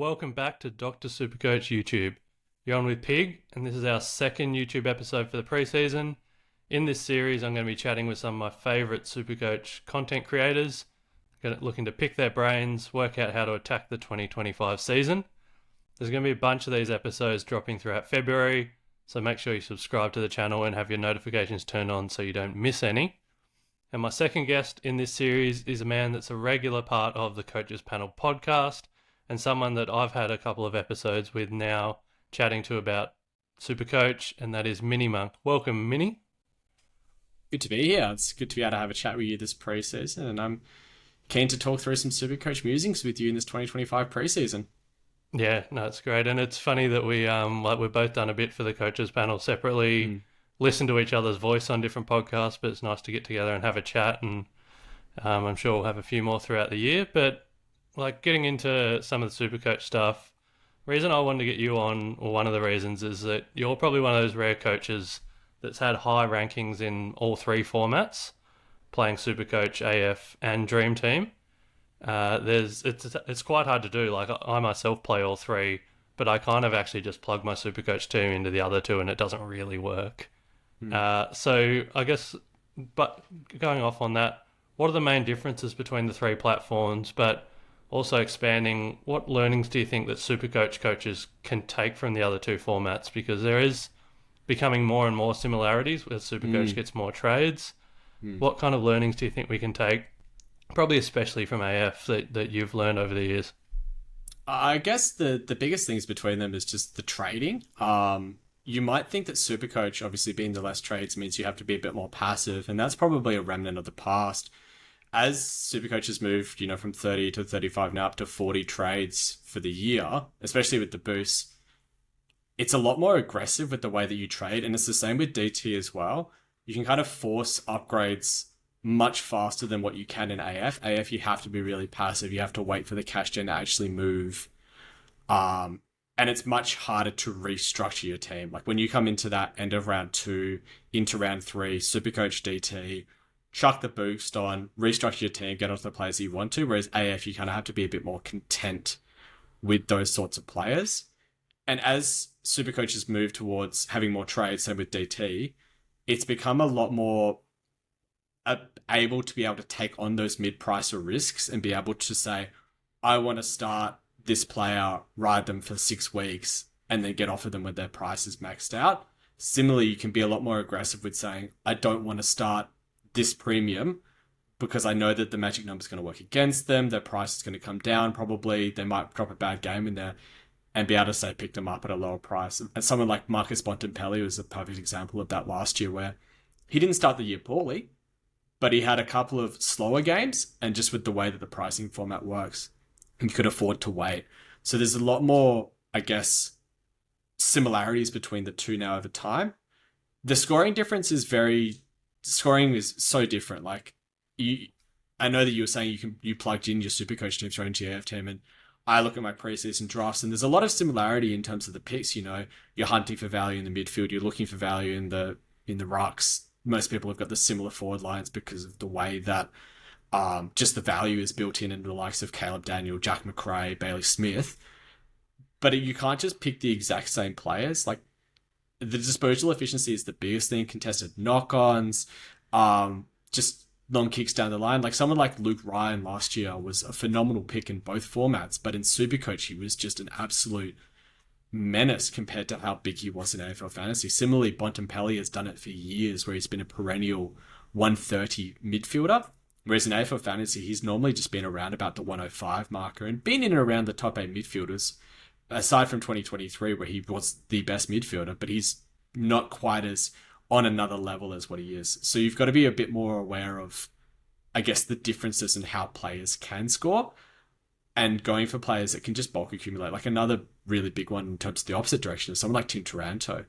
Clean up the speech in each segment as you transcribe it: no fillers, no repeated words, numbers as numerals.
welcome back to Dr. Supercoach YouTube. You're on with Pig, and this is our second YouTube episode for the preseason. In this series, I'm going to be chatting with some of my favourite Supercoach content creators, looking to pick their brains, work out how to attack the 2025 season. There's going to be a bunch of these episodes dropping throughout February, so make sure you subscribe to the channel and have your notifications turned on so you don't miss any. And my second guest in this series is a man that's a regular part of the Coaches Panel podcast and someone that I've had a couple of episodes with now chatting to about SuperCoach, and that is MiniMonk. Welcome, Mini. Good to be here. It's good to be able to have a chat with you this preseason, and I'm keen to talk through some SuperCoach musings with you in this 2025 preseason. Yeah, no, it's great. And it's funny that we've both done a bit for the Coaches Panel separately, listen to each other's voice on different podcasts, but it's nice to get together and have a chat, and I'm sure we'll have a few more throughout the year. But like getting into some of the SuperCoach stuff, the reason I wanted to get you on, or one of the reasons, is that you're probably one of those rare coaches that's had high rankings in all three formats, playing SuperCoach, AF, and Dream Team. It's quite hard to do. Like I myself play all three, but I kind of actually just plug my SuperCoach team into the other two, and it doesn't really work. So I guess, but going off on that, what are the main differences between the three platforms? But also expanding, what learnings do you think that SuperCoach coaches can take from the other two formats? Because there is becoming more and more similarities as SuperCoach gets more trades. What kind of learnings do you think we can take, probably especially from AF, that you've learned over the years? I guess the biggest things between them is just the trading. You might think that SuperCoach, obviously being the less trades, means you have to be a bit more passive, and that's probably a remnant of the past. As SuperCoach has moved, from 30 to 35 now up to 40 trades for the year, especially with the boost, it's a lot more aggressive with the way that you trade, and it's the same with DT as well. You can kind of force upgrades much faster than what you can in AF. AF, you have to be really passive. You have to wait for the cash gen to actually move. And it's much harder to restructure your team. Like when you come into that end of round 2, into round 3, SuperCoach DT, chuck the boost on, restructure your team, get onto the players you want to. Whereas AF, you kind of have to be a bit more content with those sorts of players. And as SuperCoaches move towards having more trades, same with DT, it's become a lot more able to be able to take on those mid-pricer risks and be able to say, I want to start this player, ride them for 6 weeks, and then get offered them when their price is maxed out. Similarly, you can be a lot more aggressive with saying, I don't want to start this premium because I know that the magic number is going to work against them. Their price is going to come down probably. They might drop a bad game in there and be able to say pick them up at a lower price. And someone like Marcus Bontempelli was a perfect example of that last year, where he didn't start the year poorly, but he had a couple of slower games, and just with the way that the pricing format works, he could afford to wait. So there's a lot more, I guess, similarities between the two now over time. The scoring difference is scoring is so different. Like I know that you were saying you plugged in your SuperCoach team straight into your AF team, and I look at my preseason drafts, and there's a lot of similarity in terms of the picks. You're hunting for value in the midfield, you're looking for value in the rucks. Most people have got the similar forward lines because of the way that just the value is built in the likes of Caleb Daniel, Jack McRae, Bailey Smith. But you can't just pick the exact same players. Like the disposal efficiency is the biggest thing. Contested knock-ons, just long kicks down the line. Like someone like Luke Ryan last year was a phenomenal pick in both formats, but in SuperCoach he was just an absolute menace compared to how big he was in AFL Fantasy. Similarly, Bontempelli has done it for years, where he's been a perennial 130 midfielder. Whereas in AFL Fantasy, he's normally just been around about the 105 marker and been in and around the top 8 midfielders, aside from 2023, where he was the best midfielder, but he's not quite as on another level as what he is. So you've got to be a bit more aware of, I guess, the differences in how players can score, and going for players that can just bulk accumulate. Like another really big one in terms of the opposite direction is someone like Tim Taranto.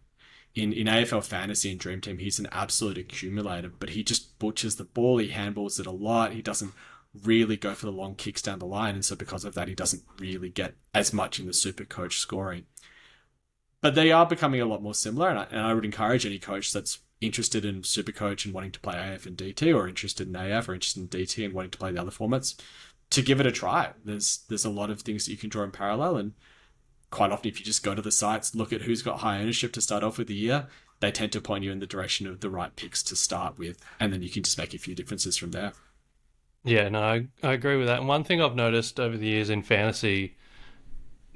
In AFL Fantasy and Dream Team, he's an absolute accumulator, but he just butchers the ball. He handballs it a lot. He doesn't really go for the long kicks down the line, and so because of that, he doesn't really get as much in the SuperCoach scoring. But they are becoming a lot more similar, and I would encourage any coach that's interested in SuperCoach and wanting to play AF and DT, or interested in AF or interested in DT and wanting to play the other formats, to give it a try. There's a lot of things that you can draw in parallel, and quite often if you just go to the sites, look at who's got high ownership to start off with the year, they tend to point you in the direction of the right picks to start with, and then you can just make a few differences from there. Yeah, no, I agree with that. And one thing I've noticed over the years in fantasy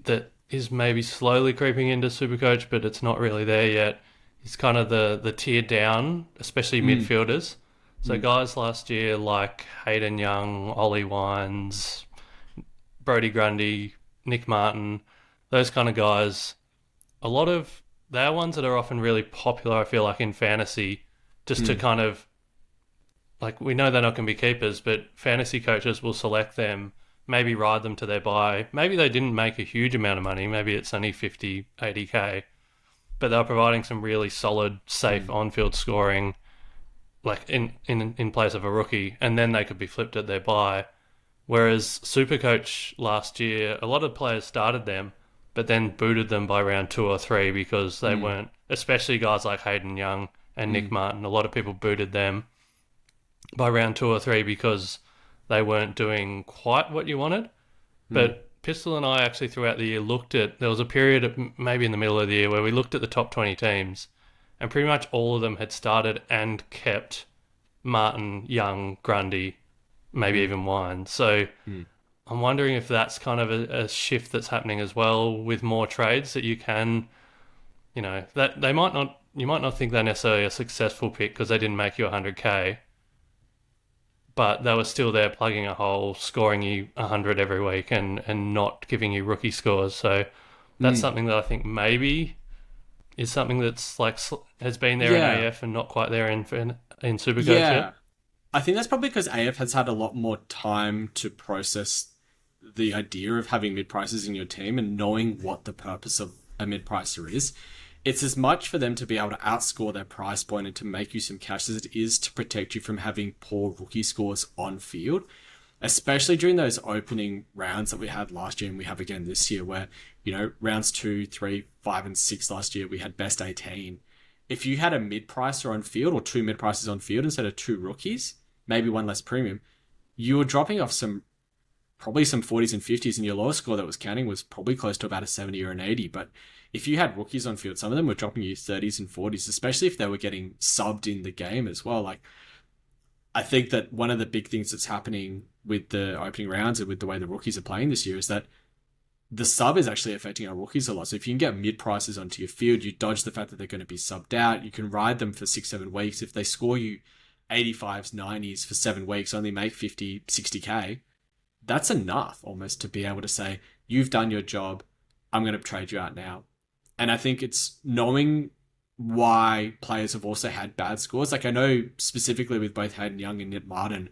that is maybe slowly creeping into Supercoach, but it's not really there yet, is kind of the tier down, especially midfielders. So guys last year like Hayden Young, Ollie Wines, Brodie Grundy, Nick Martin, those kind of guys, a lot of they're ones that are often really popular, I feel like, in fantasy, just to kind of, like, we know they're not going to be keepers, but fantasy coaches will select them, maybe ride them to their buy. Maybe they didn't make a huge amount of money. Maybe it's only 50, 80K, but they're providing some really solid, safe on-field scoring, like in place of a rookie, and then they could be flipped at their buy. Whereas Supercoach last year, a lot of players started them, but then booted them by round 2 or 3 because they weren't, especially guys like Hayden Young and Nick Martin. A lot of people booted them by round 2 or 3 because they weren't doing quite what you wanted. But Pistol and I actually throughout the year looked at, there was a period of maybe in the middle of the year where we looked at the top 20 teams, and pretty much all of them had started and kept Martin, Young, Grundy, maybe even Wine. So I'm wondering if that's kind of a shift that's happening as well with more trades that you can, that you might not think they're necessarily a successful pick because they didn't make you 100K, but they were still there plugging a hole, scoring you 100 every week and not giving you rookie scores. So that's something that I think maybe is something that's like has been there in AF and not quite there in Supercoach yet. I think that's probably because AF has had a lot more time to process the idea of having mid-prices in your team and knowing what the purpose of a mid-pricer is. It's as much for them to be able to outscore their price point and to make you some cash as it is to protect you from having poor rookie scores on field, especially during those opening rounds that we had last year and we have again this year where, rounds 2, 3, 5 and 6 last year, we had best 18. If you had a mid-pricer on field or 2 mid-prices on field instead of 2 rookies, maybe 1 less premium, you were dropping off probably some 40s and 50s, and your lowest score that was counting was probably close to about a 70 or an 80. But if you had rookies on field, some of them were dropping you 30s and 40s, especially if they were getting subbed in the game as well. Like, I think that one of the big things that's happening with the opening rounds and with the way the rookies are playing this year is that the sub is actually affecting our rookies a lot. So if you can get mid-prices onto your field, you dodge the fact that they're going to be subbed out. You can ride them for 6-7 weeks. If they score you 85s, 90s for 7 weeks, only make 50, 60K, that's enough almost to be able to say, you've done your job, I'm going to trade you out now. And I think it's knowing why players have also had bad scores. Like, I know specifically with both Hayden Young and Nick Martin,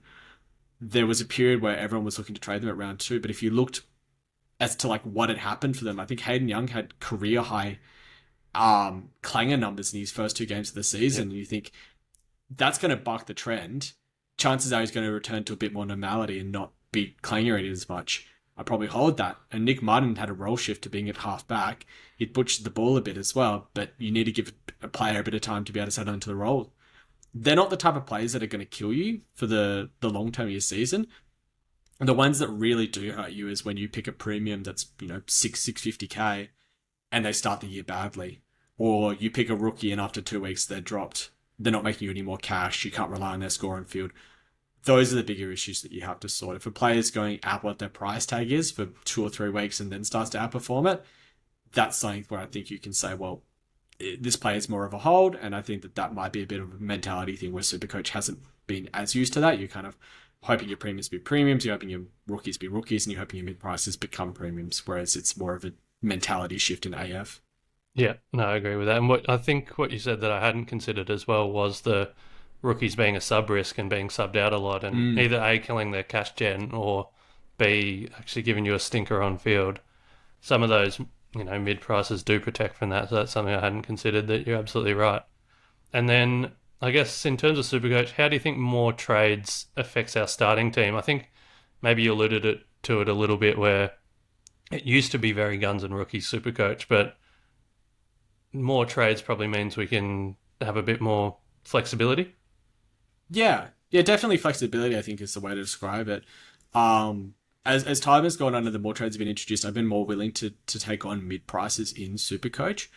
there was a period where everyone was looking to trade them at round 2, but if you looked as to like what had happened for them, I think Hayden Young had career high clanger numbers in his first 2 games of the season. And you think that's going to buck the trend. Chances are he's going to return to a bit more normality and not be clangering as much. I probably hold that. And Nick Martin had a role shift to being at half back. He'd butchered the ball a bit as well, but you need to give a player a bit of time to be able to settle into the role. They're not the type of players that are going to kill you for the long term of your season. And the ones that really do hurt you is when you pick a premium that's, 650K and they start the year badly. Or you pick a rookie and after 2 weeks they're dropped. They're not making you any more cash. You can't rely on their score on field. Those are the bigger issues that you have to sort. If a player's going out what their price tag is for 2 or 3 weeks and then starts to outperform it, that's something where I think you can say, well, this player's more of a hold, and I think that might be a bit of a mentality thing where Supercoach hasn't been as used to that. You're kind of hoping your premiums be premiums, you're hoping your rookies be rookies, and you're hoping your mid-prices become premiums, whereas it's more of a mentality shift in AF. Yeah, no, I agree with that. And what you said that I hadn't considered as well was the rookies being a sub risk and being subbed out a lot, and either A, killing their cash gen, or B, actually giving you a stinker on field. Some of those, mid prices do protect from that, so that's something I hadn't considered. That you're absolutely right. And then I guess in terms of Supercoach, how do you think more trades affects our starting team? I think maybe you alluded to it a little bit where it used to be very guns and rookies Supercoach, but more trades probably means we can have a bit more flexibility. Yeah, definitely flexibility, I think, is the way to describe it. as time has gone on and the more trades have been introduced, I've been more willing to take on mid prices in Supercoach.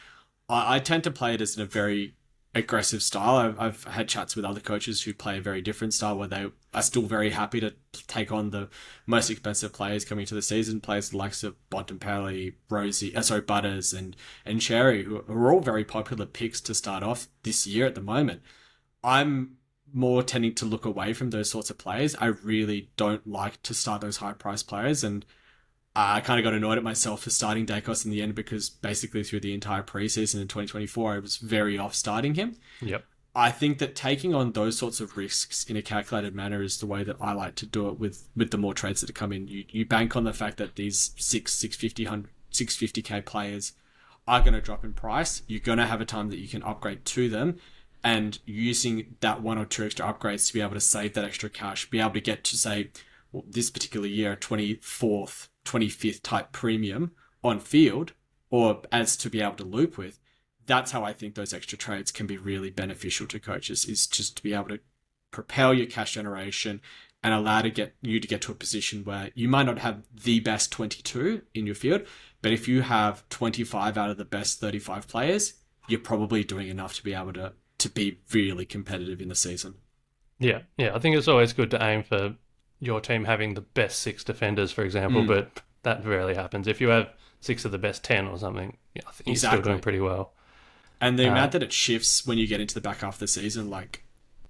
I tend to play it as in a very aggressive style. I've had chats with other coaches who play a very different style where they are still very happy to take on the most expensive players coming to the season, players likes of Bontempelli, Butters and Cherry, who are all very popular picks to start off this year at the moment. I'm more tending to look away from those sorts of players. I really don't like to start those high price players, and I kind of got annoyed at myself for starting Dacos in the end because basically through the entire preseason in 2024, I was very off starting him. Yep. I think that taking on those sorts of risks in a calculated manner is the way that I like to do it with the more trades that come in. You bank on the fact that these 650k players are going to drop in price. You're going to have a time that you can upgrade to them, and using that one or two extra upgrades to be able to save that extra cash, be able to get to, say, this particular year, 24th, 25th type premium on field, or as to be able to loop with. That's how I think those extra trades can be really beneficial to coaches, is just to be able to propel your cash generation and allow you to get to a position where you might not have the best 22 in your field, but if you have 25 out of the best 35 players, you're probably doing enough to be able to be really competitive in the season. Yeah. I think it's always good to aim for your team having the best 6 defenders, for example, but that rarely happens. If you have 6 of the best 10 or something, I think you're still doing pretty well. And the amount that it shifts when you get into the back half of the season, like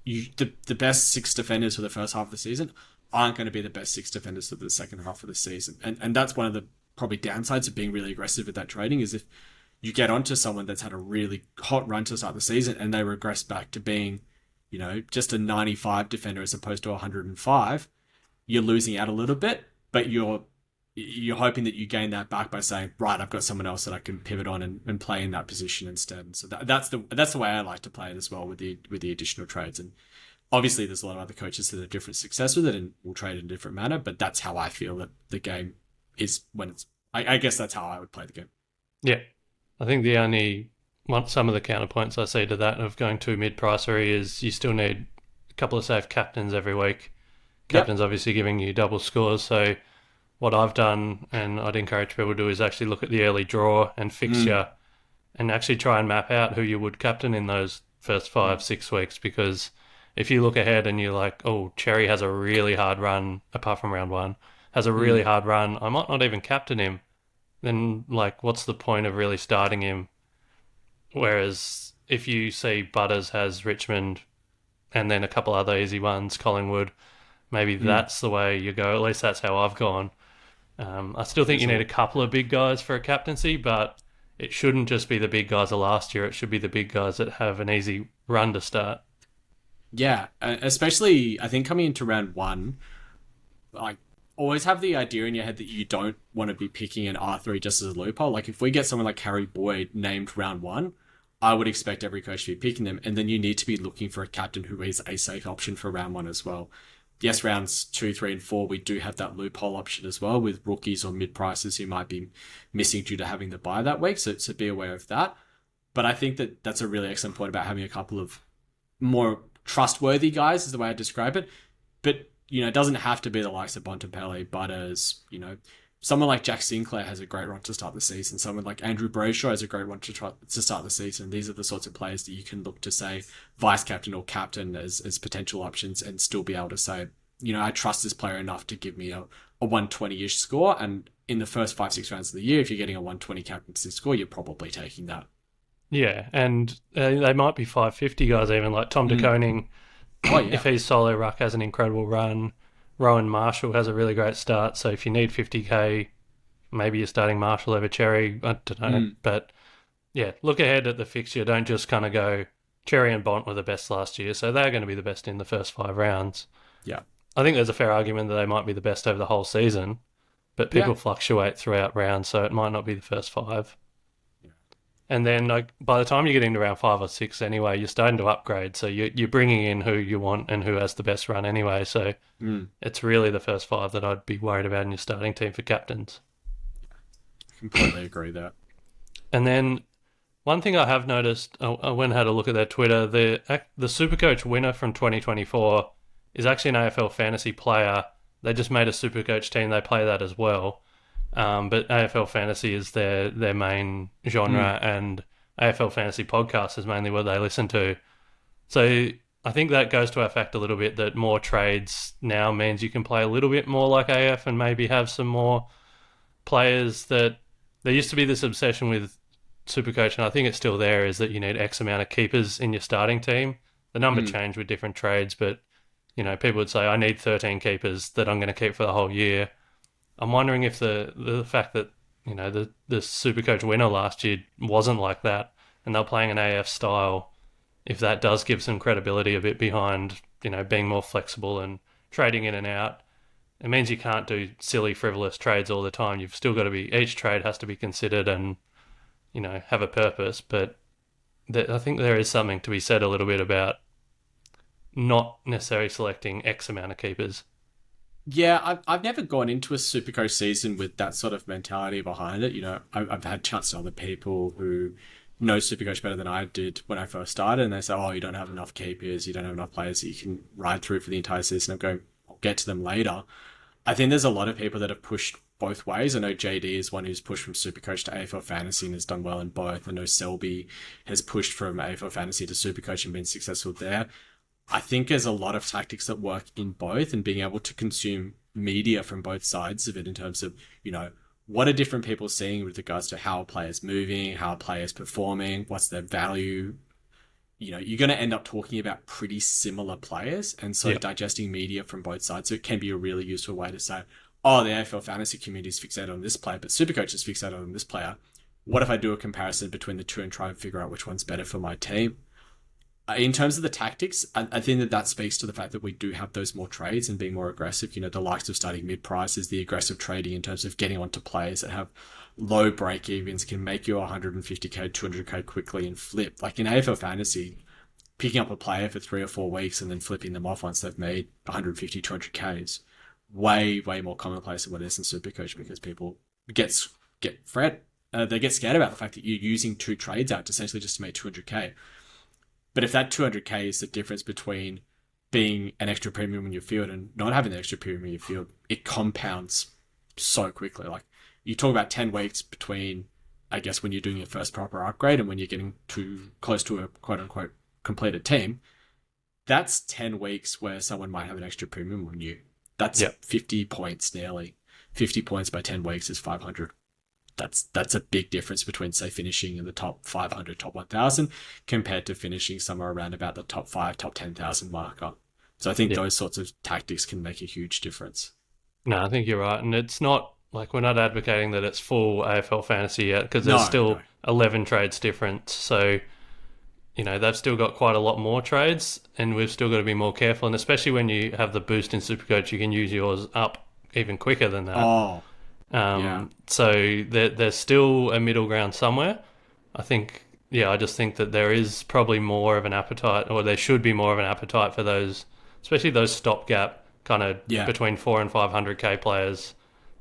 the best 6 defenders for the first half of the season aren't going to be the best 6 defenders for the second half of the season. And that's one of the probably downsides of being really aggressive with that trading, is if you get onto someone that's had a really hot run to start the season and they regress back to being, just a 95 defender as opposed to 105, you're losing out a little bit, but you're hoping that you gain that back by saying, right, I've got someone else that I can pivot on and play in that position instead. And so that's the way I like to play it as well with the additional trades. And obviously there's a lot of other coaches that have different success with it and will trade in a different manner, but that's how I feel that the game is when it's, I guess that's how I would play the game. Yeah. I think some of the counterpoints I see to that of going too mid-pricery is you still need a couple of safe captains every week. Captain's obviously giving you double scores, so what I've done, and I'd encourage people to do, is actually look at the early draw and fixture and actually try and map out who you would captain in those first 5-6 weeks, because if you look ahead and you're like, oh, Cherry has a really hard run, apart from round 1, has a really hard run, I might not even captain him, then what's the point of really starting him? Whereas if you see Butters has Richmond and then a couple other easy ones, Collingwood, maybe that's the way you go. At least that's how I've gone. I still think you need a couple of big guys for a captaincy, but it shouldn't just be the big guys of last year. It should be the big guys that have an easy run to start. Yeah, especially I think coming into round 1, always have the idea in your head that you don't want to be picking an R3 just as a loophole. Like if we get someone like Harry Boyd named round 1, I would expect every coach to be picking them, and then you need to be looking for a captain who is a safe option for round 1 as well. Yes, rounds 2, 3, and 4, we do have that loophole option as well with rookies or mid-prices who might be missing due to having the bye that week, so be aware of that. But I think that that's a really excellent point about having a couple of more trustworthy guys, is the way I describe it. But, it doesn't have to be the likes of Bontempelli, Butters, someone like Jack Sinclair has a great run to start the season. Someone like Andrew Brayshaw has a great run to start the season. These are the sorts of players that you can look to say vice captain or captain as potential options and still be able to say, I trust this player enough to give me a 120-ish score. And in the first 5-6 rounds of the year, if you're getting a 120 captaincy score, you're probably taking that. Yeah, and they might be 550 guys even, like Tom de Koning. Oh, yeah. If he's solo ruck, has an incredible run. Rowan Marshall has a really great start, so if you need 50k, maybe you're starting Marshall over Cherry. I don't know, but yeah, look ahead at the fixture. Don't just kind of go Cherry and Bont were the best last year, so they're going to be the best in the first 5 rounds. Yeah, I think there's a fair argument that they might be the best over the whole season, but people fluctuate throughout rounds, so it might not be the first 5. And then by the time you get into round 5 or 6 anyway, you're starting to upgrade. So you're bringing in who you want and who has the best run anyway. So it's really the first 5 that I'd be worried about in your starting team for captains. Completely agree there. And then one thing I have noticed, I went and had a look at their Twitter, the SuperCoach winner from 2024 is actually an AFL fantasy player they just made a Supercoach team. They play that as well. But AFL Fantasy is their main genre, and AFL Fantasy podcast is mainly what they listen to. So I think that goes to our fact a little bit that more trades now means you can play a little bit more like AF and maybe have some more players that there used to be this obsession with Supercoach, and I think it's still there, is that you need X amount of keepers in your starting team. The number changed with different trades, but people would say, I need 13 keepers that I'm going to keep for the whole year. I'm wondering if the fact that, the Supercoach winner last year wasn't like that, and they're playing an AF style, if that does give some credibility a bit behind, being more flexible and trading in and out. It means you can't do silly, frivolous trades all the time. You've still got to each trade has to be considered and, have a purpose. But I think there is something to be said a little bit about not necessarily selecting X amount of keepers. Yeah, I've never gone into a Supercoach season with that sort of mentality behind it. I've had chats to other people who know Supercoach better than I did when I first started, and they say, oh, you don't have enough keepers, you don't have enough players that you can ride through for the entire season. I'm going, I'll get to them later. I think there's a lot of people that have pushed both ways. I know JD is one who's pushed from Supercoach to AFL Fantasy and has done well in both. I know Selby has pushed from AFL Fantasy to Supercoach and been successful there. I think there's a lot of tactics that work in both, and being able to consume media from both sides of it in terms of, what are different people seeing with regards to how a player's moving, how a player's performing, what's their value. You're going to end up talking about pretty similar players. And so digesting media from both sides, so it can be a really useful way to say, oh, the AFL fantasy community is fixated on this player, but Supercoach is fixated on this player. What if I do a comparison between the two and try and figure out which one's better for my team? In terms of the tactics, I think that speaks to the fact that we do have those more trades and being more aggressive. The likes of starting mid-price is the aggressive trading in terms of getting onto players that have low break-evens, can make you 150k, 200k quickly and flip. Like in AFL Fantasy, picking up a player for 3 or 4 weeks and then flipping them off once they've made 150, 200k is way, way more commonplace than what it is in Supercoach, because people get scared about the fact that you're using 2 trades out essentially just to make 200k. But if that 200k is the difference between being an extra premium in your field and not having the extra premium in your field, it compounds so quickly. Like, you talk about 10 weeks between, I guess, when you're doing your first proper upgrade and when you're getting too close to a quote-unquote completed team. That's 10 weeks where someone might have an extra premium on you. That's 50 points nearly. 50 points by 10 weeks is 500. That's a big difference between, say, finishing in the top 500, top 1,000 compared to finishing somewhere around about the top 5, top 10,000 marker. So I think those sorts of tactics can make a huge difference. No, I think you're right. And it's not like, we're not advocating that it's full AFL fantasy yet, because there's still 11 trades difference. So, they've still got quite a lot more trades, and we've still got to be more careful. And especially when you have the boost in Supercoach, you can use yours up even quicker than that. So there's still a middle ground somewhere. I just think that there is probably more of an appetite, or there should be more of an appetite for those, especially those stopgap kind of between 4 and 500k players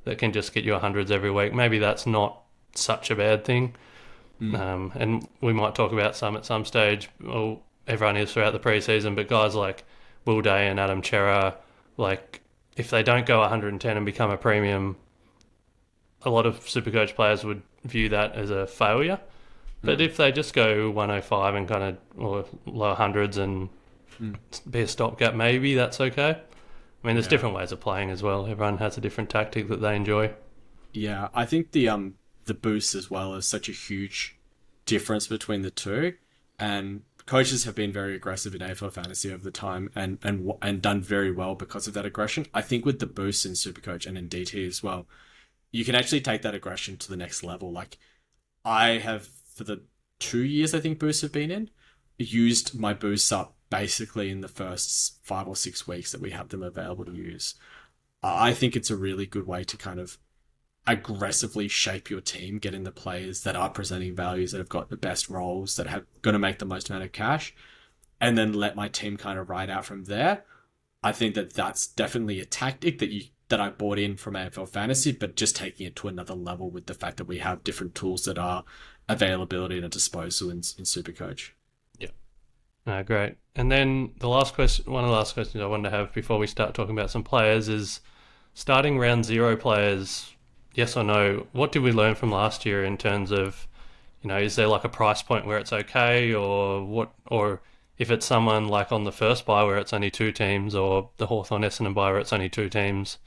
that can just get you hundreds every week. Maybe that's not such a bad thing. And we might talk about some at some stage. Well, everyone is throughout the preseason, but guys like Will Day and Adam Chera, like, if they don't go 110 and become a premium, a lot of Supercoach players would view that as a failure. But if they just go 105 and kind of, or low hundreds and be a stopgap, maybe that's okay. I mean, there's different ways of playing as well. Everyone has a different tactic that they enjoy. Yeah, I think the boost as well is such a huge difference between the two, and coaches have been very aggressive in AFL Fantasy over the time and done very well because of that aggression. I think with the boost in Supercoach and in DT as well, you can actually take that aggression to the next level. Like, I have, for the 2 years I think boosts have been in, used my boosts up basically in the first 5 or 6 weeks that we have them available to use. I think it's a really good way to kind of aggressively shape your team, get in the players that are presenting values, that have got the best roles, that have going to make the most amount of cash, and then let my team kind of ride out from there. I think that that's definitely a tactic that I bought in from AFL Fantasy, but just taking it to another level with the fact that we have different tools that are availability and at disposal in Supercoach. Yeah. Great. And then one of the last questions I wanted to have before we start talking about some players is, starting round zero players, yes or no, what did we learn from last year in terms of, is there like a price point where it's okay, or what, or if it's someone like on the first buy where it's only two teams, or the Hawthorn Essendon buy where it's only two teams,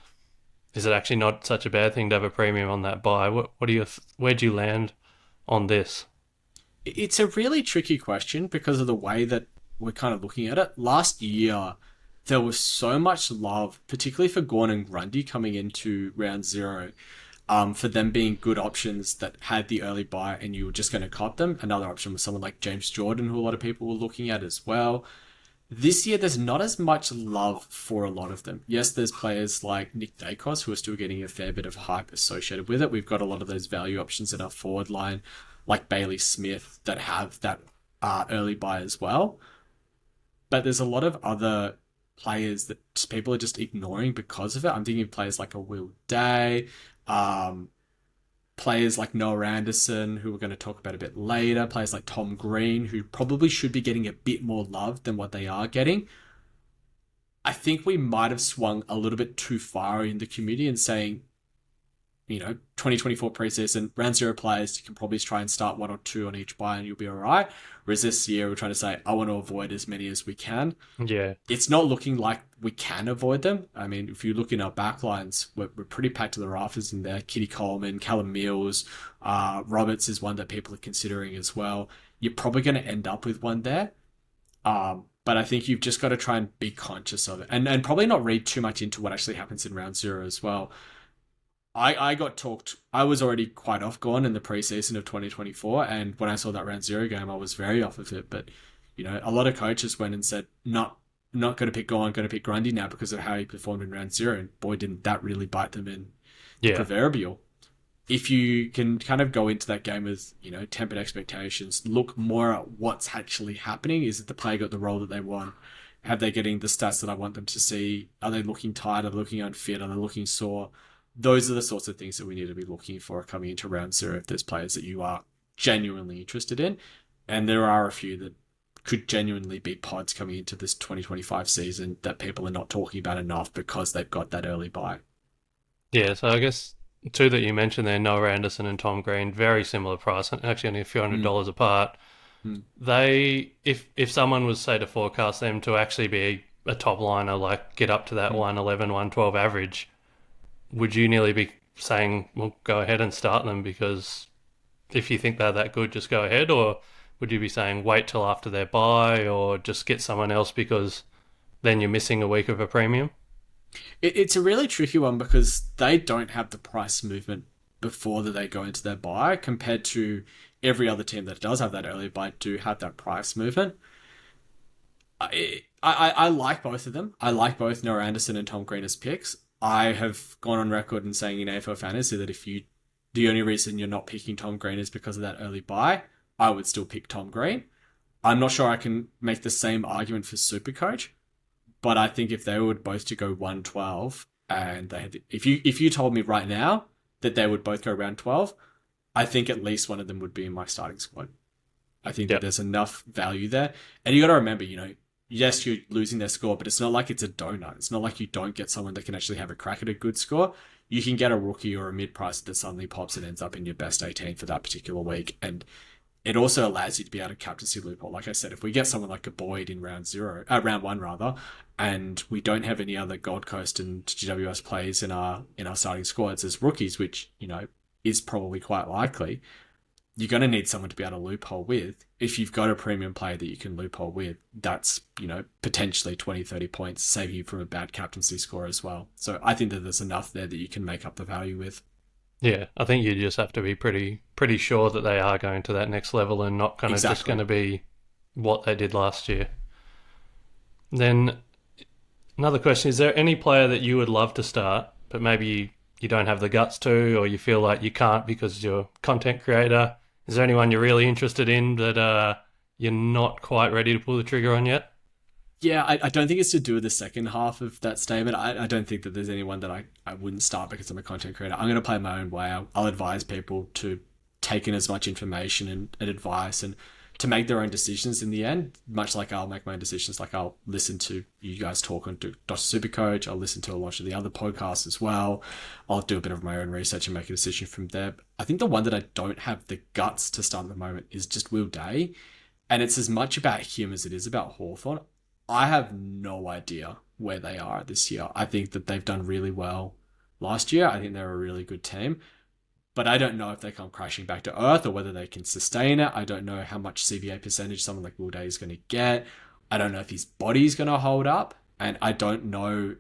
is it actually not such a bad thing to have a premium on that buy? What do you, where do you land on this? It's a really tricky question because of the way that we're kind of looking at it. Last year, there was so much love, particularly for Gawn and Grundy coming into round zero, for them being good options that had the early buy and you were just going to cop them. Another option was someone like James Jordan, who a lot of people were looking at as well. This year, there's not as much love for a lot of them. Yes, there's players like Nick Dacos who are still getting a fair bit of hype associated with it. We've got a lot of those value options in our forward line, like Bailey Smith, that have that early buy as well. But there's a lot of other players that people are just ignoring because of it. I'm thinking of players like a Will Day, um, players like Noah Anderson, who we're going to talk about a bit later, players like Tom Green, who probably should be getting a bit more love than what they are getting. I think we might have swung a little bit too far in the community and saying, 2024 preseason, round zero players, you can probably try and start one or two on each buy and you'll be all right. Whereas this year, we're trying to say, I want to avoid as many as we can. Yeah. It's not looking like we can avoid them. I mean, if you look in our backlines, we're pretty packed to the rafters in there. Kitty Coleman, Callum Mills, Roberts is one that people are considering as well. You're probably going to end up with one there. But I think you've just got to try and be conscious of it and probably not read too much into what actually happens in round zero as well. I got talked. I was already quite off Gawn in the preseason of 2024, and when I saw that round zero game, I was very off of it. But a lot of coaches went and said, not going to pick Gawn, going to pick Grundy now because of how he performed in round zero, and boy, didn't that really bite them in the proverbial. If you can kind of go into that game with tempered expectations, look more at what's actually happening. Is it the player got the role that they want? Have they getting the stats that I want them to see? Are they looking tired? Are they looking unfit? Are they looking sore? Those are the sorts of things that we need to be looking for coming into round zero if there's players that you are genuinely interested in. And there are a few that could genuinely be pods coming into this 2025 season that people are not talking about enough because they've got that early buy. Yeah, so I guess two that you mentioned there, Noah Anderson and Tom Green, very similar price, actually only a few $100 apart. They, if someone was, say, to forecast them to actually be a top liner, like get up to that 111, 112 average, would you nearly be saying, well, go ahead and start them because if you think they're that good, just go ahead? Or would you be saying wait till after their buy or just get someone else because then you're missing a week of a premium? It's a really tricky one because they don't have the price movement before that they go into their buy compared to every other team that does have that early buy do have that price movement. I like both of them. I like both Noah Anderson and Tom Green as picks. I have gone on record in saying in AFL Fantasy that the only reason you're not picking Tom Green is because of that early buy, I would still pick Tom Green. I'm not sure I can make the same argument for SuperCoach, but I think if they were both to go 112 and they had, if you told me right now that they would both go round 12, I think at least one of them would be in my starting squad. I think that there's enough value there. And you got to remember, yes, you're losing their score, but it's not like it's a donut. It's not like you don't get someone that can actually have a crack at a good score. You can get a rookie or a mid-price that suddenly pops and ends up in your best 18 for that particular week. And it also allows you to be able to captaincy loophole. Like I said, if we get someone like a Boyd in round one rather, and we don't have any other Gold Coast and GWS plays in our starting squads as rookies, which, is probably quite likely, you're going to need someone to be able to loophole with. If you've got a premium player that you can loophole with, that's, potentially 20, 30 points, saving you from a bad captaincy score as well. So I think that there's enough there that you can make up the value with. Yeah, I think you just have to be pretty sure that they are going to that next level and not kind of just going to be what they did last year. Then another question, is there any player that you would love to start, but maybe you don't have the guts to, or you feel like you can't because you're a content creator? Is there anyone you're really interested in that you're not quite ready to pull the trigger on yet? Yeah, I don't think it's to do with the second half of that statement. I don't think that there's anyone that I wouldn't start because I'm a content creator. I'm going to play my own way. I'll advise people to take in as much information and advice and to make their own decisions in the end, much like I'll make my own decisions. Like I'll listen to you guys talk on Dr. Supercoach. I'll listen to a lot of the other podcasts as well. I'll do a bit of my own research and make a decision from there. I think the one that I don't have the guts to start at the moment is just Will Day. And it's as much about him as it is about Hawthorn. I have no idea where they are this year. I think that they've done really well last year. I think they're a really good team. But I don't know if they come crashing back to earth or whether they can sustain it. I don't know how much CBA percentage someone like Will Day is going to get. I don't know if his body's going to hold up. And I don't know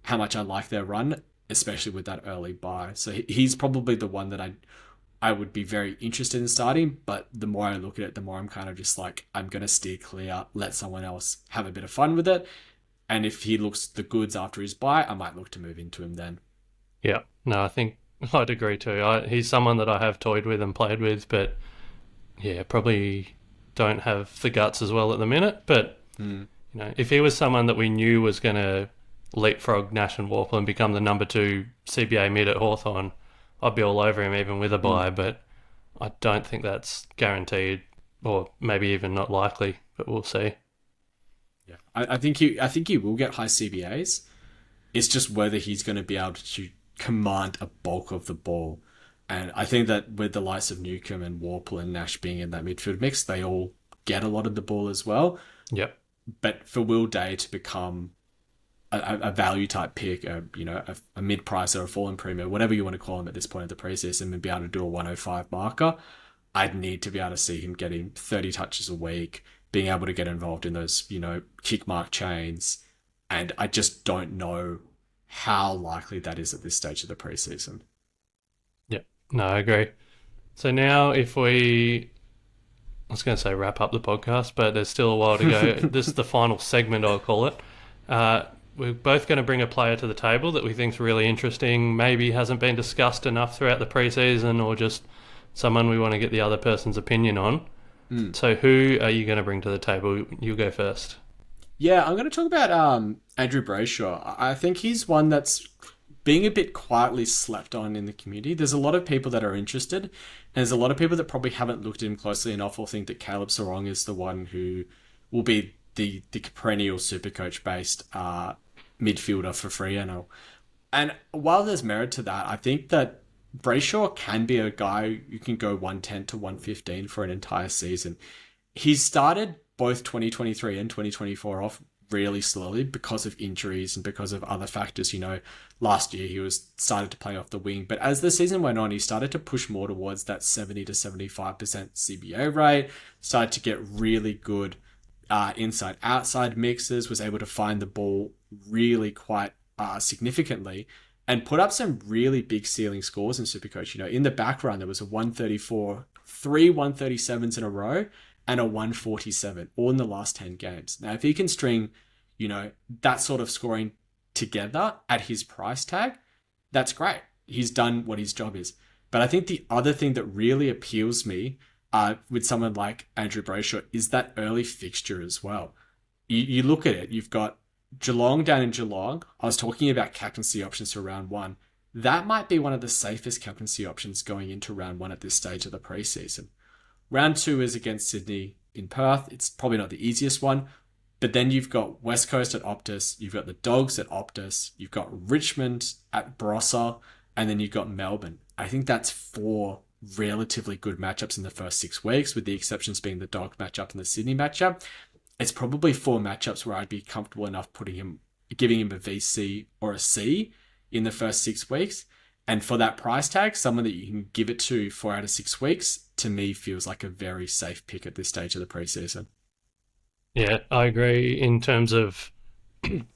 how much I like their run, especially with that early bye. So he's probably the one that I would be very interested in starting. But the more I look at it, the more I'm kind of just like, I'm going to steer clear, let someone else have a bit of fun with it. And if he looks the goods after his bye, I might look to move into him then. Yeah, no, I think I'd agree too. He's someone that I have toyed with and played with, but yeah, probably don't have the guts as well at the minute. But you know, if he was someone that we knew was going to leapfrog Nash and Warple and become the number 2 CBA mid at Hawthorn, I'd be all over him even with a bye. But I don't think that's guaranteed, or maybe even not likely. But we'll see. Yeah, I think he will get high CBAs. It's just whether he's going to be able to command a bulk of the ball. And I think that with the likes of Newcomb and Warple and Nash being in that midfield mix, they all get a lot of the ball as well. Yep. But for Will Day to become a value type pick, a mid-price or a fallen premium, whatever you want to call him at this point of the preseason, and be able to do a 105 marker, I'd need to be able to see him getting 30 touches a week, being able to get involved in those, kick mark chains. And I just don't know how likely that is at this stage of the preseason. Yeah, no, I agree. So now I was going to say wrap up the podcast, but there's still a while to go. This is the final segment, I'll call it. We're both going to bring a player to the table that we think is really interesting, maybe hasn't been discussed enough throughout the preseason, or just someone we want to get the other person's opinion on. So who are you going to bring to the table? You go first. Yeah, I'm going to talk about Andrew Brayshaw. I think he's one that's being a bit quietly slept on in the community. There's a lot of people that are interested, and there's a lot of people that probably haven't looked at him closely enough or think that Caleb Sarong is the one who will be the perennial Supercoach-based midfielder for Freo. And while there's merit to that, I think that Brayshaw can be a guy you can go 110 to 115 for an entire season. He's started both 2023 and 2024 off really slowly because of injuries and because of other factors. Last year he started to play off the wing, but as the season went on, he started to push more towards that 70 to 75% CBA rate, started to get really good inside-outside mixes, was able to find the ball really quite significantly, and put up some really big ceiling scores in Supercoach. In the back run, there was a 134, 3 137s in a row, and a 147, all in the last 10 games. Now, if he can string, that sort of scoring together at his price tag, that's great. He's done what his job is. But I think the other thing that really appeals me with someone like Andrew Brayshaw is that early fixture as well. You look at it, you've got Geelong down in Geelong. I was talking about captaincy options for round 1. That might be one of the safest captaincy options going into round 1 at this stage of the preseason. Round 2 is against Sydney in Perth. It's probably not the easiest one. But then you've got West Coast at Optus. You've got the Dogs at Optus. You've got Richmond at Barossa. And then you've got Melbourne. I think that's 4 relatively good matchups in the first 6 weeks, with the exceptions being the Dogs matchup and the Sydney matchup. It's probably 4 matchups where I'd be comfortable enough giving him a VC or a C in the first 6 weeks. And for that price tag, someone that you can give it to 4 out of 6 weeks, to me feels like a very safe pick at this stage of the preseason. Yeah, I agree. In terms of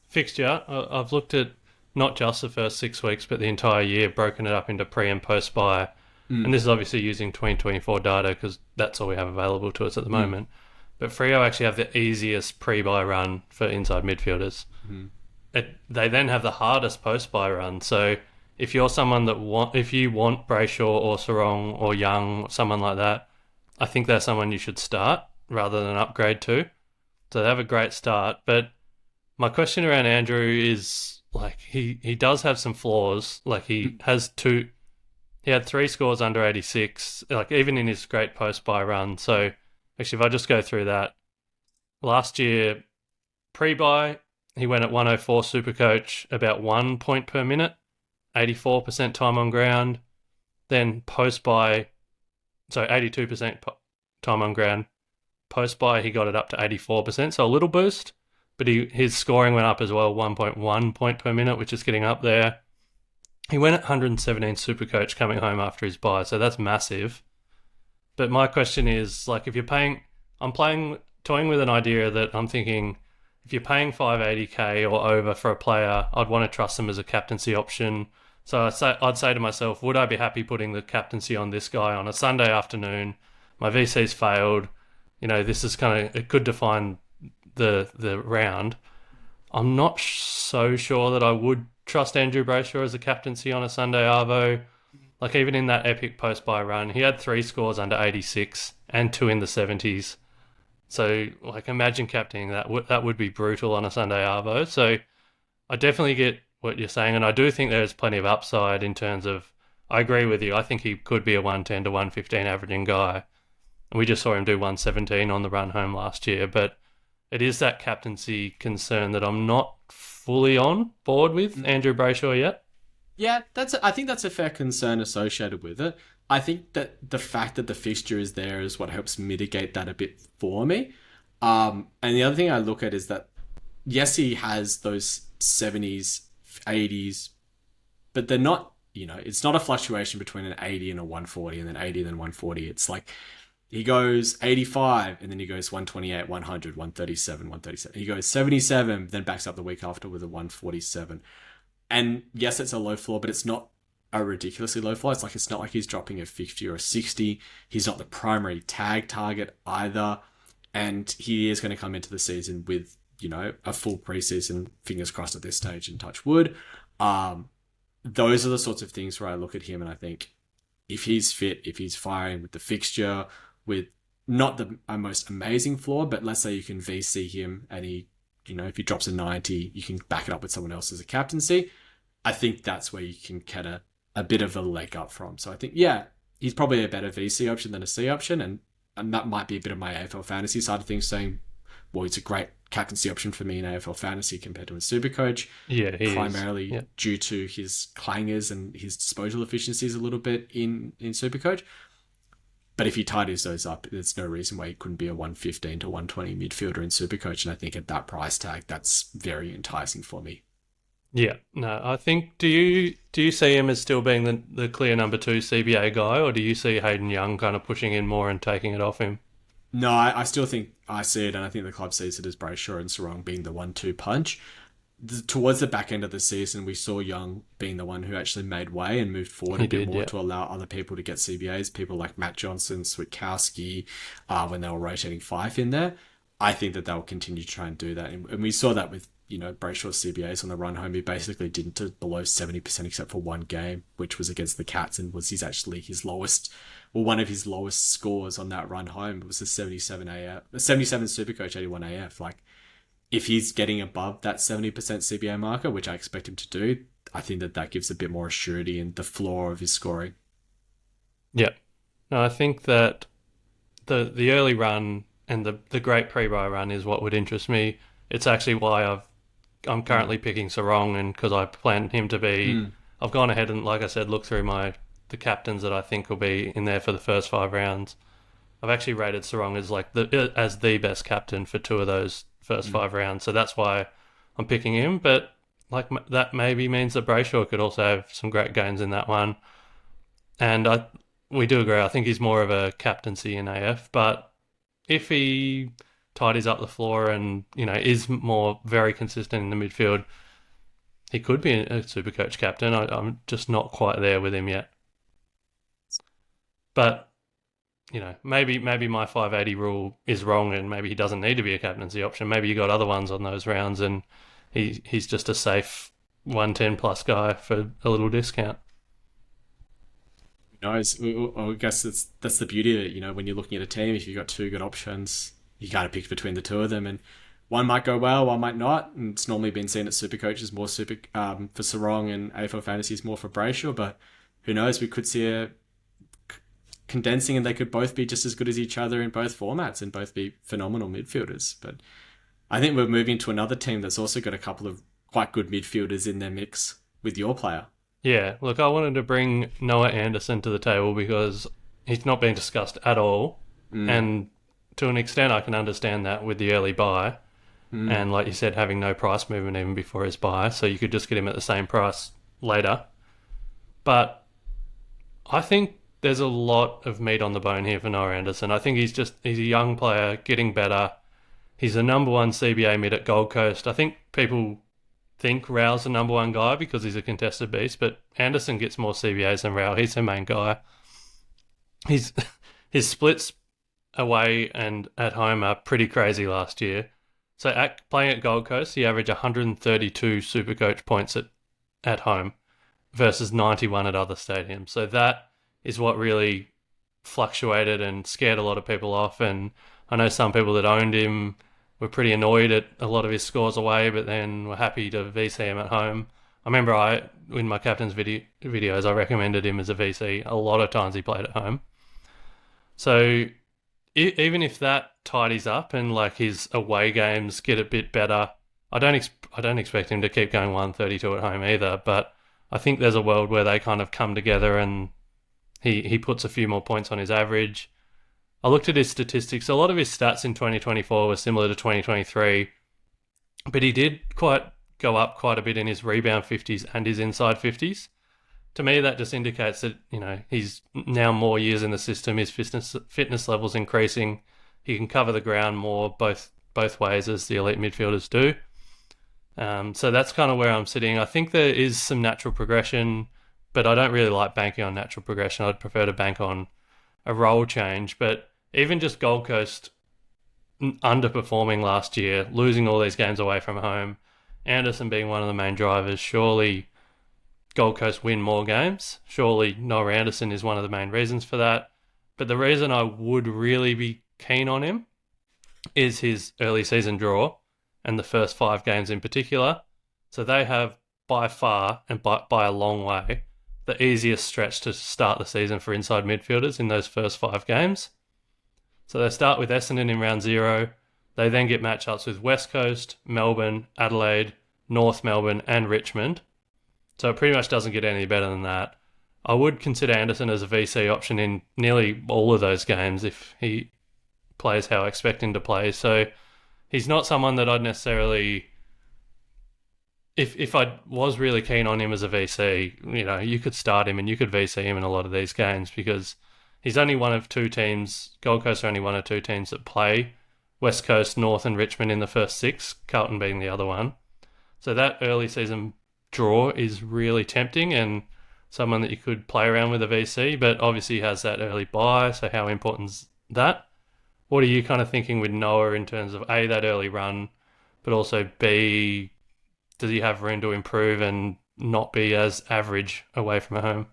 fixture, I've looked at not just the first 6 weeks, but the entire year, broken it up into pre and post buy. And this is obviously using 2024 data because that's all we have available to us at the moment. But Freo actually have the easiest pre-buy run for inside midfielders. They then have the hardest post-buy run. So if you're someone if you want Brayshaw or Sarong or Young, someone like that, I think they're someone you should start rather than upgrade to. So they have a great start. But my question around Andrew is, like, he does have some flaws. Like, he had 3 scores under 86, like even in his great post-buy run. So Actually, if I just go through that, last year, pre-buy, he went at 104 SuperCoach, about 1 point per minute, 84% time on ground. Then post-buy, so 82% time on ground. Post-buy, he got it up to 84%, so a little boost. But his scoring went up as well, 1.1 point per minute, which is getting up there. He went at 117 SuperCoach coming home after his buy, so that's massive. But my question is, like, if you're paying, toying with an idea that I'm thinking, if you're paying 580k or over for a player, I'd want to trust them as a captaincy option. So I'd say to myself, would I be happy putting the captaincy on this guy on a Sunday afternoon? My VC's failed. This is it could define the round. I'm not so sure that I would trust Andrew Brayshaw as a captaincy on a Sunday arvo. Like, even in that epic post-buy run, he had 3 scores under 86 and 2 in the 70s. So, like, imagine captaining that. That would be brutal on a Sunday arvo. So I definitely get what you're saying, and I do think there's plenty of upside in terms of, I agree with you, I think he could be a 110 to 115 averaging guy. And we just saw him do 117 on the run home last year, but it is that captaincy concern that I'm not fully on board with Andrew Brayshaw yet. Yeah, I think that's a fair concern associated with it. I think that the fact that the fixture is there is what helps mitigate that a bit for me. And the other thing I look at is that, yes, he has those 70s, 80s, but they're not, it's not a fluctuation between an 80 and a 140 and then 80 and then 140. It's like he goes 85 and then he goes 128, 100, 137, 137. He goes 77, then backs up the week after with a 147. And yes, it's a low floor, but it's not a ridiculously low floor. It's not like he's dropping a 50 or a 60. He's not the primary tag target either. And he is going to come into the season with, a full preseason, fingers crossed at this stage, and touch wood. Those are the sorts of things where I look at him and I think, if he's fit, if he's firing with the fixture, with not the most amazing floor, but let's say you can VC him and he, if he drops a 90, you can back it up with someone else as a captaincy. I think that's where you can get a bit of a leg up from. So I think, yeah, he's probably a better VC option than a C option. And that might be a bit of my AFL fantasy side of things, saying, well, it's a great captaincy option for me in AFL fantasy compared to a SuperCoach. Yeah, primarily due to his clangers and his disposal efficiencies a little bit in SuperCoach. But if he tidies those up, there's no reason why he couldn't be a 115 to 120 midfielder in SuperCoach. And I think at that price tag, that's very enticing for me. Yeah, no, I think, do you see him as still being the clear number 2 CBA guy, or do you see Hayden Young kind of pushing in more and taking it off him? No, I still think I see it, and I think the club sees it as Brayshaw and Sarong being the 1-2 punch. Towards the back end of the season, we saw Young being the one who actually made way and moved forward a bit more to allow other people to get CBAs, people like Matt Johnson, Switkowski, when they were rotating Fife in there. I think that they'll continue to try and do that. And we saw that with, Brayshaw's CBAs on the run home. He basically didn't below 70% except for one game, which was against the Cats, and was his lowest, one of his lowest scores on that run home. It was a 77 SuperCoach 81 AF. Like, if he's getting above that 70% CBA marker, which I expect him to do, I think that gives a bit more surety in the floor of his scoring. Yeah. No, I think that the early run and the great pre-buy run is what would interest me. It's actually why I'm currently picking Sarong, and because I planned him to be, I've gone ahead and, like I said, looked through the captains that I think will be in there for the first 5 rounds. I've actually rated Sarong as the best captain for 2 of those first 5 rounds, so that's why I'm picking him. But like, that maybe means that Brayshaw could also have some great gains in that one. And we do agree. I think he's more of a captaincy in AF, but if he tidies up the floor and is more very consistent in the midfield, he could be a SuperCoach captain. I'm just not quite there with him yet. But maybe my 580 rule is wrong, and maybe he doesn't need to be a captaincy option. Maybe you got other ones on those rounds, and he's just a safe 110 plus guy for a little discount. I guess that's the beauty of it. When you're looking at a team, if you've got 2 good options, you got to pick between the 2 of them, and one might go well, one might not. And it's normally been seen at SuperCoach as more for Sarong, and AFL Fantasy is more for Brayshaw. But who knows? We could see condensing and they could both be just as good as each other in both formats and both be phenomenal midfielders. But I think we're moving to another team that's also got a couple of quite good midfielders in their mix with your player. Yeah, look, I wanted to bring Noah Anderson to the table because he's not being discussed at all. And to an extent, I can understand that with the early buy. And like you said, having no price movement even before his buy. So you could just get him at the same price later. But I think there's a lot of meat on the bone here for Noah Anderson. I think he's a young player, getting better. He's the number one CBA mid at Gold Coast. I think people think Rao's the number one guy because he's a contested beast, but Anderson gets more CBAs than Rao. He's the main guy. His splits away and at home are pretty crazy last year. So playing at Gold Coast, he averaged 132 SuperCoach points at home versus 91 at other stadiums. So that is what really fluctuated and scared a lot of people off. And I know some people that owned him were pretty annoyed at a lot of his scores away, but then were happy to VC him at home. I remember in my captain's videos, I recommended him as a VC. A lot of times he played at home. So even if that tidies up and like his away games get a bit better, I don't expect him to keep going 132 at home either, but I think there's a world where they kind of come together and he puts a few more points on his average. I looked at his statistics. A lot of his stats in 2024 were similar to 2023, but he did go up quite a bit in his rebound 50s and his inside 50s. To me, that just indicates that, he's now more years in the system. His fitness level's increasing. He can cover the ground more both ways as the elite midfielders do. So that's kind of where I'm sitting. I think there is some natural progression, but I don't really like banking on natural progression. I'd prefer to bank on a role change. But even just Gold Coast underperforming last year, losing all these games away from home, Anderson being one of the main drivers, surely Gold Coast win more games. Surely Noah Anderson is one of the main reasons for that. But the reason I would really be keen on him is his early season draw and the first 5 games in particular. So they have by far and by a long way the easiest stretch to start the season for inside midfielders in those first 5 games. So they start with Essendon in round 0. They then get matchups with West Coast, Melbourne, Adelaide, North Melbourne and Richmond. So it pretty much doesn't get any better than that. I would consider Anderson as a VC option in nearly all of those games if he plays how I expect him to play. So he's not someone that I'd necessarily... If I was really keen on him as a VC, you could start him and you could VC him in a lot of these games because he's only one of 2 teams. Gold Coast are only one of 2 teams that play West Coast, North and Richmond in the first 6, Carlton being the other one. So that early season draw is really tempting and someone that you could play around with a VC, but obviously he has that early buy, so how important is that? What are you kind of thinking with Noah in terms of A, that early run, but also B, does he have room to improve and not be as average away from home?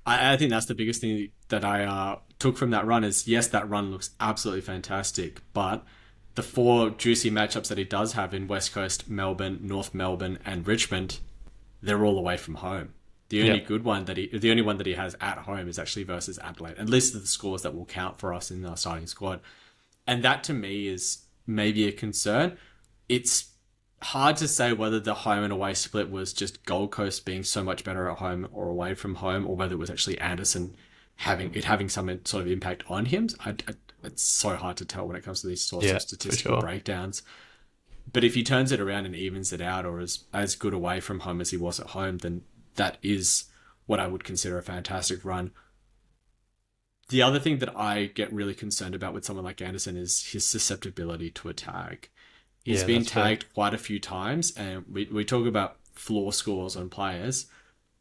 I think that's the biggest thing that I took from that run is, yes, that run looks absolutely fantastic, but the 4 juicy matchups that he does have in West Coast, Melbourne, North Melbourne and Richmond, they're all away from home. The only one that he has at home is actually versus Adelaide, at least the scores that will count for us in our starting squad. And that to me is maybe a concern. It's hard to say whether the home and away split was just Gold Coast being so much better at home or away from home, or whether it was actually Anderson having some sort of impact on him. It's so hard to tell when it comes to these sorts of statistical breakdowns. But if he turns it around and evens it out, or is as good away from home as he was at home, then that is what I would consider a fantastic run. The other thing that I get really concerned about with someone like Anderson is his susceptibility to a tag. He's been tagged quite a few times, and we talk about floor scores on players.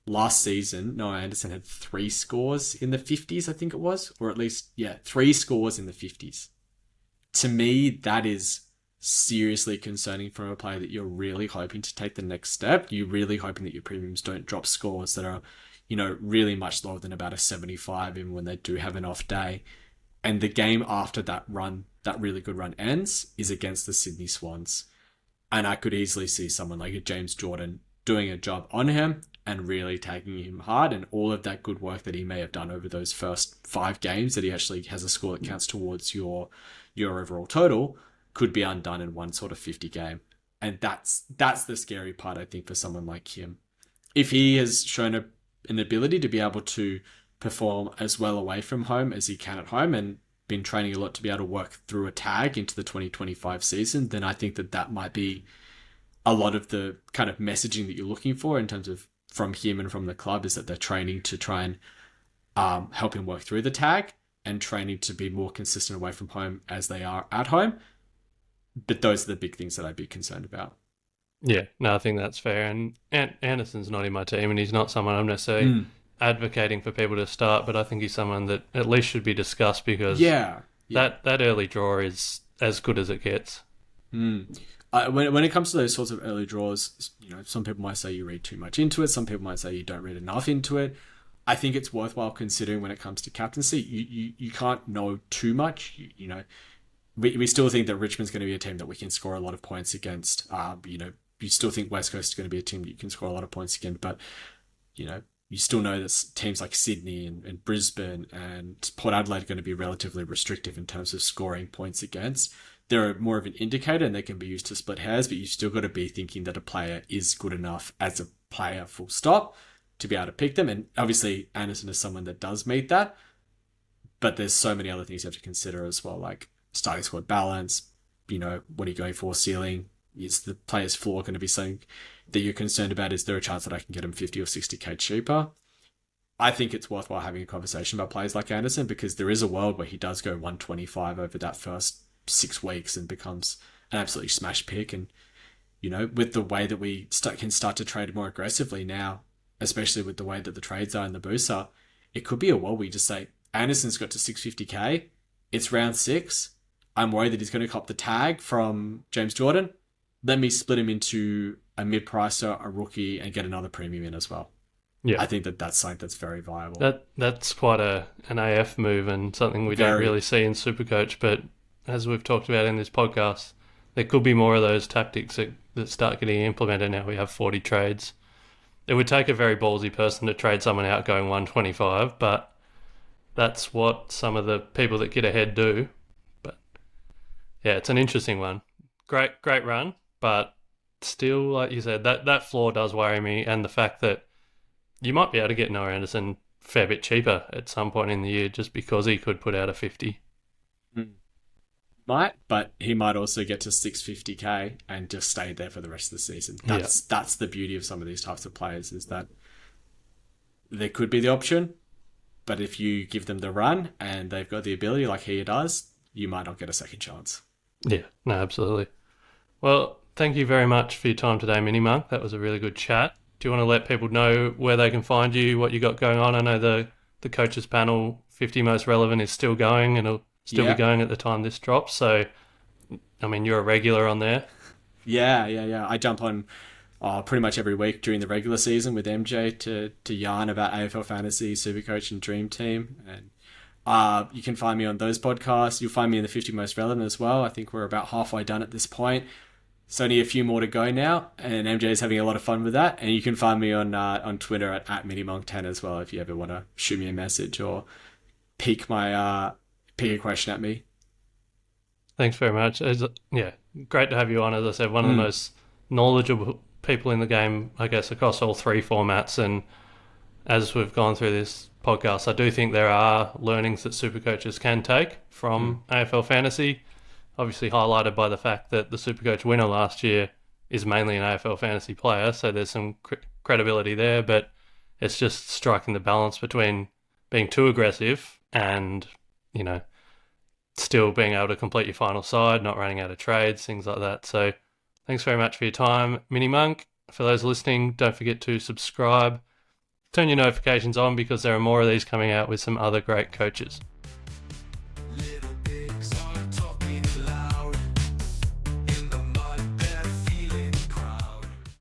Last season, Noah Anderson had 3 scores in the 50s, I think it was, or at least, 3 scores in the 50s. To me, that is seriously concerning from a player that you're really hoping to take the next step. You're really hoping that your premiums don't drop scores that are, really much lower than about a 75 even when they do have an off day. And the game after that run, that really good run ends, is against the Sydney Swans. And I could easily see someone like a James Jordan doing a job on him and really taking him hard, and all of that good work that he may have done over those first 5 games that he actually has a score that counts towards your overall total could be undone in one sort of 50 game. And that's the scary part, I think, for someone like him. If he has shown an ability to be able to perform as well away from home as he can at home, and been training a lot to be able to work through a tag into the 2025 season, then I think that might be a lot of the kind of messaging that you're looking for in terms of from him and from the club, is that they're training to try and help him work through the tag, and training to be more consistent away from home as they are at home. But those are the big things that I'd be concerned about. Yeah, no, I think that's fair. And Anderson's not in my team, and he's not someone I'm necessarily advocating for people to start, but I think he's someone that at least should be discussed, because that early draw is as good as it gets. When it comes to those sorts of early draws, some people might say you read too much into it. Some people might say you don't read enough into it. I think it's worthwhile considering when it comes to captaincy. You can't know too much. We still think that Richmond's going to be a team that we can score a lot of points against. You still think West Coast is going to be a team that you can score a lot of points against, but you still know that teams like Sydney and Brisbane and Port Adelaide are going to be relatively restrictive in terms of scoring points against. They're more of an indicator, and they can be used to split hairs, but you've still got to be thinking that a player is good enough as a player, full stop, to be able to pick them. And obviously Anderson is someone that does meet that, but there's so many other things you have to consider as well, like starting squad balance, what are you going for, ceiling? Is the player's floor going to be something that you're concerned about? Is there a chance that I can get him 50 or 60k cheaper? I think it's worthwhile having a conversation about players like Anderson, because there is a world where he does go 125 over that first 6 weeks and becomes an absolutely smash pick. And, with the way that we can start to trade more aggressively now, especially with the way that the trades are in the boost are, it could be a world where you just say, Anderson's got to 650k, it's round 6, I'm worried that he's going to cop the tag from James Jordan. Let me split him into a mid-pricer, a rookie, and get another premium in as well. Yeah, I think that's something that's very viable. That's quite an AF move, and something we don't really see in SuperCoach. But as we've talked about in this podcast, there could be more of those tactics that start getting implemented now we have 40 trades. It would take a very ballsy person to trade someone out going 125, but that's what some of the people that get ahead do. But yeah, it's an interesting one. Great run, but still, like you said, that floor does worry me, and the fact that you might be able to get Noah Anderson a fair bit cheaper at some point in the year just because he could put out a 50. Might, but he might also get to 650k and just stay there for the rest of the season. That's the beauty of some of these types of players, is that there could be the option, but if you give them the run and they've got the ability like he does, you might not get a second chance. Yeah, no, absolutely. Well, thank you very much for your time today, MiniMonk. That was a really good chat. Do you want to let people know where they can find you, what you got going on? I know the coaches panel 50 most relevant is still going, and it'll still be going at the time this drops. So, I mean, you're a regular on there. Yeah. I jump on pretty much every week during the regular season with MJ to yarn about AFL Fantasy, SuperCoach, and Dream Team. And you can find me on those podcasts. You'll find me in the 50 most relevant as well. I think we're about halfway done at this point. It's only a few more to go now, and MJ is having a lot of fun with that. And you can find me on Twitter at MiniMonk10 as well if you ever want to shoot me a message or pick a question at me. Thanks very much. Great to have you on. As I said, one of the most knowledgeable people in the game, I guess, across all 3 formats. And as we've gone through this podcast, I do think there are learnings that SuperCoaches can take from AFL Fantasy. Obviously highlighted by the fact that the SuperCoach winner last year is mainly an AFL Fantasy player, so there's some credibility there, but it's just striking the balance between being too aggressive and, still being able to complete your final side, not running out of trades, things like that. So thanks very much for your time, MiniMonk. For those listening, don't forget to subscribe. Turn your notifications on because there are more of these coming out with some other great coaches.